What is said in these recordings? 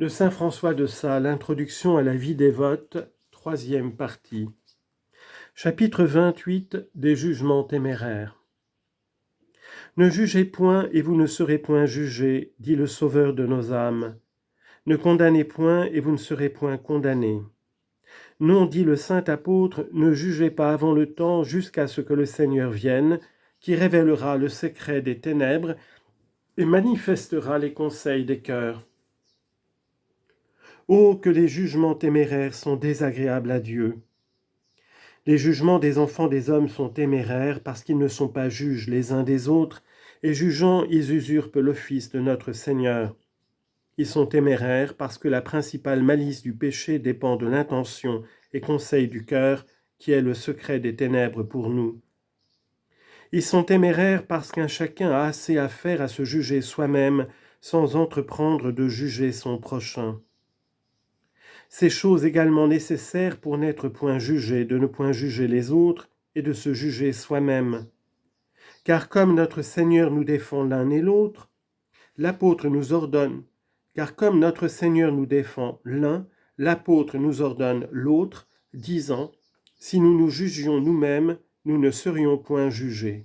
De saint François de Sales, Introduction à la vie dévote, troisième partie. Chapitre 28 des jugements téméraires. Ne jugez point et vous ne serez point jugés, dit le Sauveur de nos âmes. Ne condamnez point et vous ne serez point condamnés. Non, dit le saint apôtre, ne jugez pas avant le temps jusqu'à ce que le Seigneur vienne, qui révélera le secret des ténèbres et manifestera les conseils des cœurs. Oh, que les jugements téméraires sont désagréables à Dieu. Les jugements des enfants des hommes sont téméraires parce qu'ils ne sont pas juges les uns des autres, et jugeant, ils usurpent l'office de notre Seigneur. Ils sont téméraires parce que la principale malice du péché dépend de l'intention et conseil du cœur, qui est le secret des ténèbres pour nous. Ils sont téméraires parce qu'un chacun a assez à faire à se juger soi-même sans entreprendre de juger son prochain. C'est chose également nécessaire pour n'être point jugé, de ne point juger les autres et de se juger soi-même. Car comme notre Seigneur nous défend l'un et l'autre, l'apôtre nous ordonne, car comme notre Seigneur nous défend l'un, l'apôtre nous ordonne l'autre, disant, si nous nous jugions nous-mêmes, nous ne serions point jugés.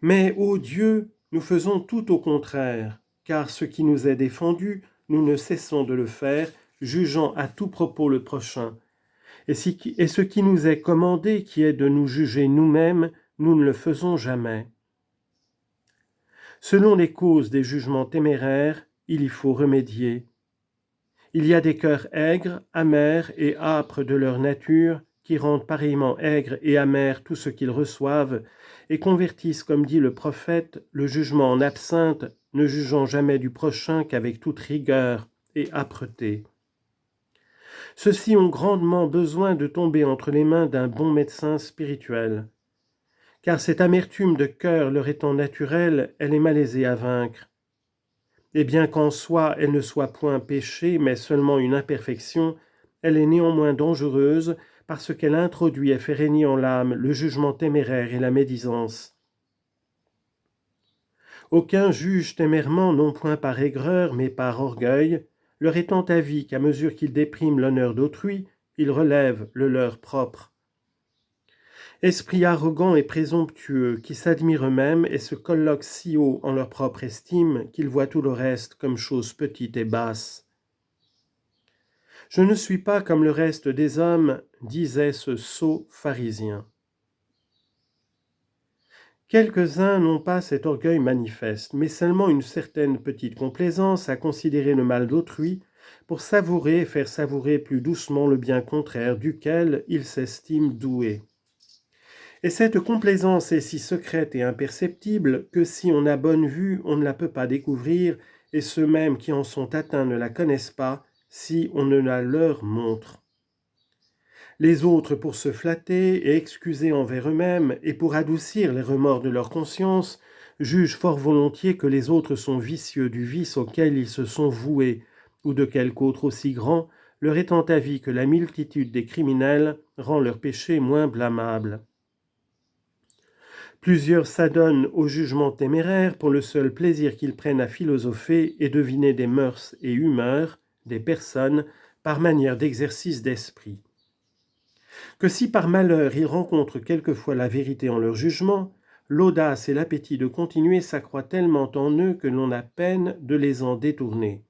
Mais, ô Dieu, nous faisons tout au contraire, car ce qui nous est défendu, nous ne cessons de le faire, jugeant à tout propos le prochain. Et ce qui nous est commandé, qui est de nous juger nous-mêmes, nous ne le faisons jamais. Selon les causes des jugements téméraires, il y faut remédier. Il y a des cœurs aigres, amers et âpres de leur nature, qui rendent pareillement aigres et amers tout ce qu'ils reçoivent, et convertissent, comme dit le prophète, le jugement en absinthe, ne jugeant jamais du prochain qu'avec toute rigueur et âpreté. Ceux-ci ont grandement besoin de tomber entre les mains d'un bon médecin spirituel, car cette amertume de cœur leur étant naturelle, elle est malaisée à vaincre. Et bien qu'en soi elle ne soit point péché, mais seulement une imperfection, elle est néanmoins dangereuse parce qu'elle introduit et fait régner en l'âme le jugement téméraire et la médisance. Aucun juge témèrement, non point par aigreur, mais par orgueil, leur étant avis qu'à mesure qu'ils dépriment l'honneur d'autrui, ils relèvent le leur propre. Esprits arrogants et présomptueux, qui s'admirent eux-mêmes et se colloquent si haut en leur propre estime qu'ils voient tout le reste comme chose petite et basse. Je ne suis pas comme le reste des hommes, disait ce sot pharisien. Quelques-uns n'ont pas cet orgueil manifeste, mais seulement une certaine petite complaisance à considérer le mal d'autrui pour savourer et faire savourer plus doucement le bien contraire duquel ils s'estiment doués. Et cette complaisance est si secrète et imperceptible que si on a bonne vue, on ne la peut pas découvrir, et ceux mêmes qui en sont atteints ne la connaissent pas si on ne la leur montre. Les autres, pour se flatter et excuser envers eux-mêmes et pour adoucir les remords de leur conscience, jugent fort volontiers que les autres sont vicieux du vice auquel ils se sont voués, ou de quelque autre aussi grand, leur étant avis que la multitude des criminels rend leur péché moins blâmable. Plusieurs s'adonnent au jugement téméraire pour le seul plaisir qu'ils prennent à philosopher et deviner des mœurs et humeurs des personnes par manière d'exercice d'esprit. Que si par malheur ils rencontrent quelquefois la vérité en leur jugement, l'audace et l'appétit de continuer s'accroît tellement en eux que l'on a peine de les en détourner.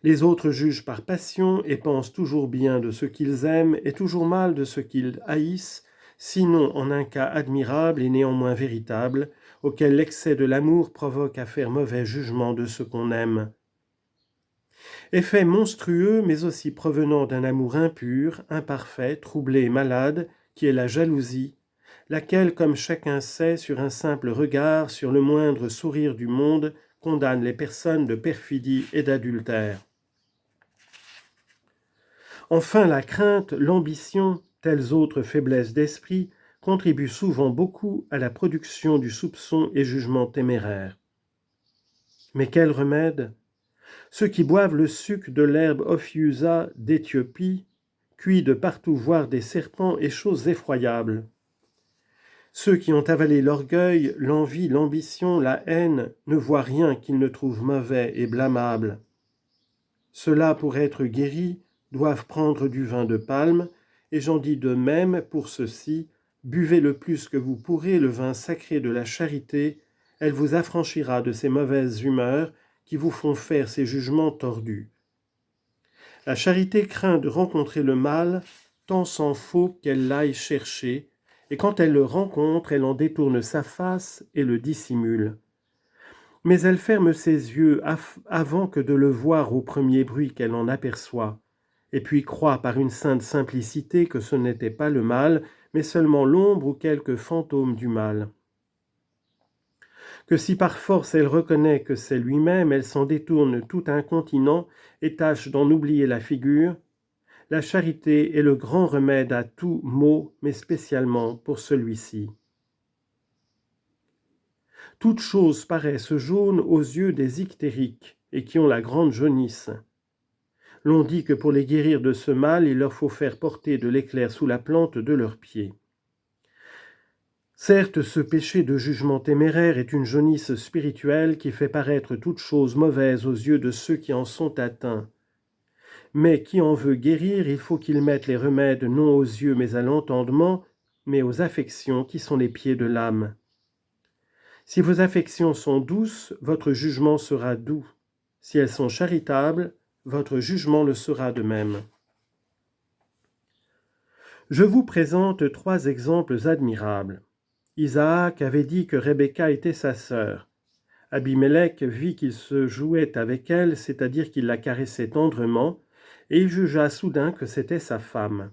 Les autres jugent par passion et pensent toujours bien de ce qu'ils aiment et toujours mal de ce qu'ils haïssent, sinon en un cas admirable et néanmoins véritable, auquel l'excès de l'amour provoque à faire mauvais jugement de ce qu'on aime. Effet monstrueux, mais aussi provenant d'un amour impur, imparfait, troublé et malade, qui est la jalousie, laquelle, comme chacun sait, sur un simple regard, sur le moindre sourire du monde, condamne les personnes de perfidie et d'adultère. Enfin, la crainte, l'ambition, telles autres faiblesses d'esprit, contribuent souvent beaucoup à la production du soupçon et jugement téméraire. Mais quel remède ? Ceux qui boivent le suc de l'herbe Ophiusa d'Éthiopie, cuit de partout voir des serpents et choses effroyables. Ceux qui ont avalé l'orgueil, l'envie, l'ambition, la haine, ne voient rien qu'ils ne trouvent mauvais et blâmable. Ceux-là, pour être guéris, doivent prendre du vin de palme, et j'en dis de même pour ceux-ci, buvez le plus que vous pourrez le vin sacré de la charité, elle vous affranchira de ces mauvaises humeurs qui vous font faire ces jugements tordus. La charité craint de rencontrer le mal, tant s'en faut qu'elle l'aille chercher, et quand elle le rencontre, elle en détourne sa face et le dissimule. Mais elle ferme ses yeux avant que de le voir au premier bruit qu'elle en aperçoit, et puis croit par une sainte simplicité que ce n'était pas le mal, mais seulement l'ombre ou quelque fantôme du mal. Que si par force elle reconnaît que c'est lui-même, elle s'en détourne tout incontinent et tâche d'en oublier la figure. La charité est le grand remède à tout maux, mais spécialement pour celui-ci. Toutes choses paraissent jaunes aux yeux des ictériques et qui ont la grande jaunisse. L'on dit que pour les guérir de ce mal, il leur faut faire porter de l'éclair sous la plante de leurs pieds. Certes, ce péché de jugement téméraire est une jaunisse spirituelle qui fait paraître toutes choses mauvaises aux yeux de ceux qui en sont atteints. Mais qui en veut guérir, il faut qu'il mette les remèdes non aux yeux mais à l'entendement, mais aux affections qui sont les pieds de l'âme. Si vos affections sont douces, votre jugement sera doux. Si elles sont charitables, votre jugement le sera de même. Je vous présente 3 exemples admirables. Isaac avait dit que Rebecca était sa sœur. Abimélec vit qu'il se jouait avec elle, c'est-à-dire qu'il la caressait tendrement, et il jugea soudain que c'était sa femme.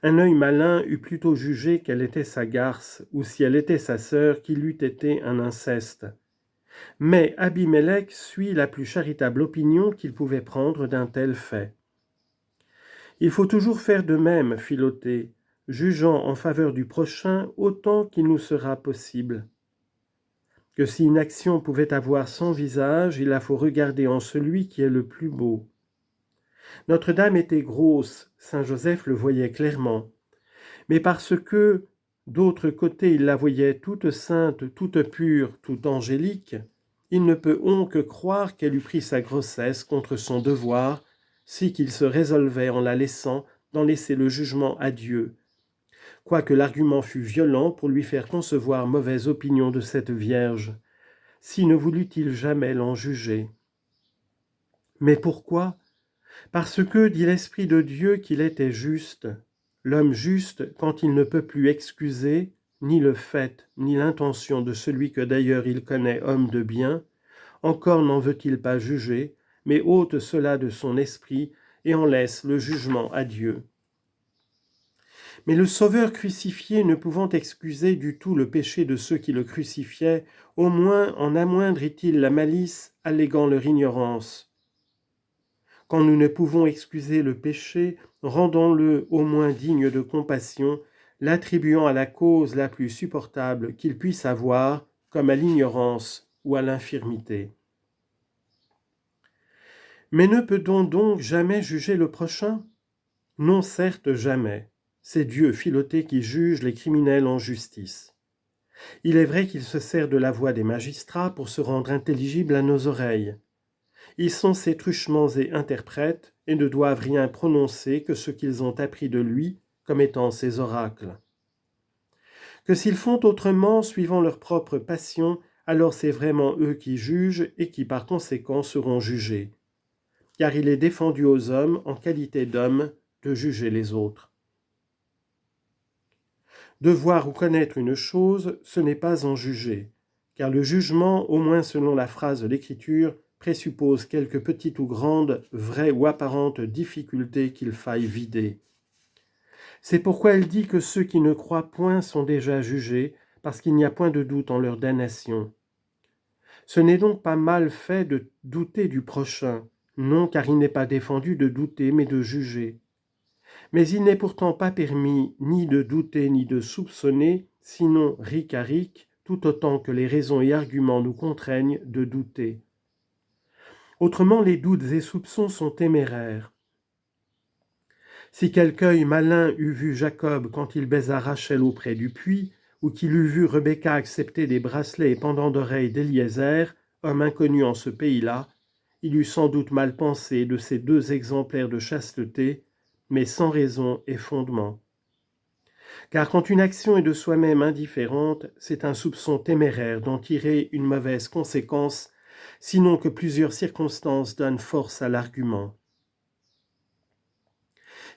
Un œil malin eût plutôt jugé qu'elle était sa garce, ou si elle était sa sœur, qu'il eût été un inceste. Mais Abimélec suit la plus charitable opinion qu'il pouvait prendre d'un tel fait. Il faut toujours faire de même, Philothée, jugeant en faveur du prochain autant qu'il nous sera possible. Que si une action pouvait avoir 100 visages, il la faut regarder en celui qui est le plus beau. Notre-Dame était grosse, Saint Joseph le voyait clairement, mais parce que, d'autre côté, il la voyait toute sainte, toute pure, toute angélique, il ne peut on que croire qu'elle eût pris sa grossesse contre son devoir, si qu'il se résolvait en la laissant d'en laisser le jugement à Dieu, quoique l'argument fût violent pour lui faire concevoir mauvaise opinion de cette Vierge, si ne voulut-il jamais l'en juger. Mais pourquoi ? Parce que, dit l'Esprit de Dieu, qu'il était juste. L'homme juste, quand il ne peut plus excuser ni le fait, ni l'intention de celui que d'ailleurs il connaît homme de bien, encore n'en veut-il pas juger, mais ôte cela de son esprit et en laisse le jugement à Dieu. Mais le Sauveur crucifié, ne pouvant excuser du tout le péché de ceux qui le crucifiaient, au moins en amoindrit-il la malice, alléguant leur ignorance. Quand nous ne pouvons excuser le péché, rendons-le au moins digne de compassion, l'attribuant à la cause la plus supportable qu'il puisse avoir, comme à l'ignorance ou à l'infirmité. Mais ne peut-on donc jamais juger le prochain ? Non, certes, jamais. C'est Dieu, Philothée, qui juge les criminels en justice. Il est vrai qu'il se sert de la voix des magistrats pour se rendre intelligible à nos oreilles. Ils sont ses truchements et interprètes et ne doivent rien prononcer que ce qu'ils ont appris de lui comme étant ses oracles. Que s'ils font autrement, suivant leur propre passion, alors c'est vraiment eux qui jugent et qui par conséquent seront jugés. Car il est défendu aux hommes, en qualité d'hommes, de juger les autres. De voir ou connaître une chose, ce n'est pas en juger, car le jugement, au moins selon la phrase de l'Écriture, présuppose quelque petite ou grande, vraie ou apparente difficulté qu'il faille vider. C'est pourquoi elle dit que ceux qui ne croient point sont déjà jugés, parce qu'il n'y a point de doute en leur damnation. Ce n'est donc pas mal fait de douter du prochain, non, car il n'est pas défendu de douter, mais de juger. Mais il n'est pourtant pas permis ni de douter ni de soupçonner, sinon ric à ric, tout autant que les raisons et arguments nous contraignent de douter. Autrement, les doutes et soupçons sont téméraires. Si quelque œil malin eût vu Jacob quand il baisa Rachel auprès du puits, ou qu'il eût vu Rebecca accepter des bracelets et pendants d'oreilles d'Éliézer, homme inconnu en ce pays-là, il eût sans doute mal pensé de ces deux exemplaires de chasteté, mais sans raison et fondement. Car quand une action est de soi-même indifférente, c'est un soupçon téméraire d'en tirer une mauvaise conséquence, sinon que plusieurs circonstances donnent force à l'argument.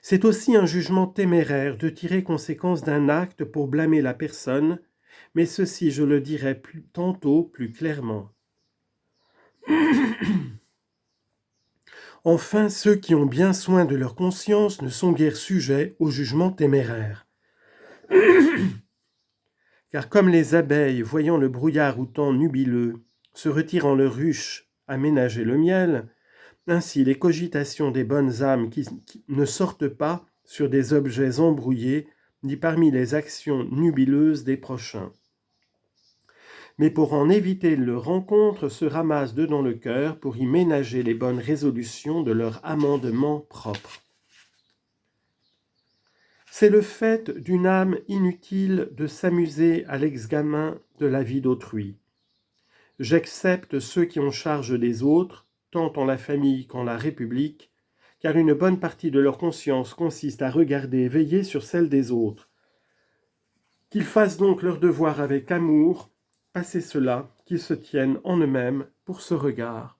C'est aussi un jugement téméraire de tirer conséquence d'un acte pour blâmer la personne, mais ceci je le dirai tantôt plus clairement. Enfin, ceux qui ont bien soin de leur conscience ne sont guère sujets au jugement téméraire. Car comme les abeilles, voyant le brouillard ou temps nubileux, se retirent en leur ruche à ménager le miel, ainsi les cogitations des bonnes âmes qui ne sortent pas sur des objets embrouillés, ni parmi les actions nubileuses des prochains. Mais pour en éviter le rencontre, se ramassent dedans le cœur pour y ménager les bonnes résolutions de leur amendement propre. C'est le fait d'une âme inutile de s'amuser à l'examen de la vie d'autrui. J'accepte ceux qui ont charge des autres, tant en la famille qu'en la République, car une bonne partie de leur conscience consiste à regarder et veiller sur celle des autres. Qu'ils fassent donc leur devoir avec amour, passé cela, qu'ils se tiennent en eux-mêmes pour ce regard.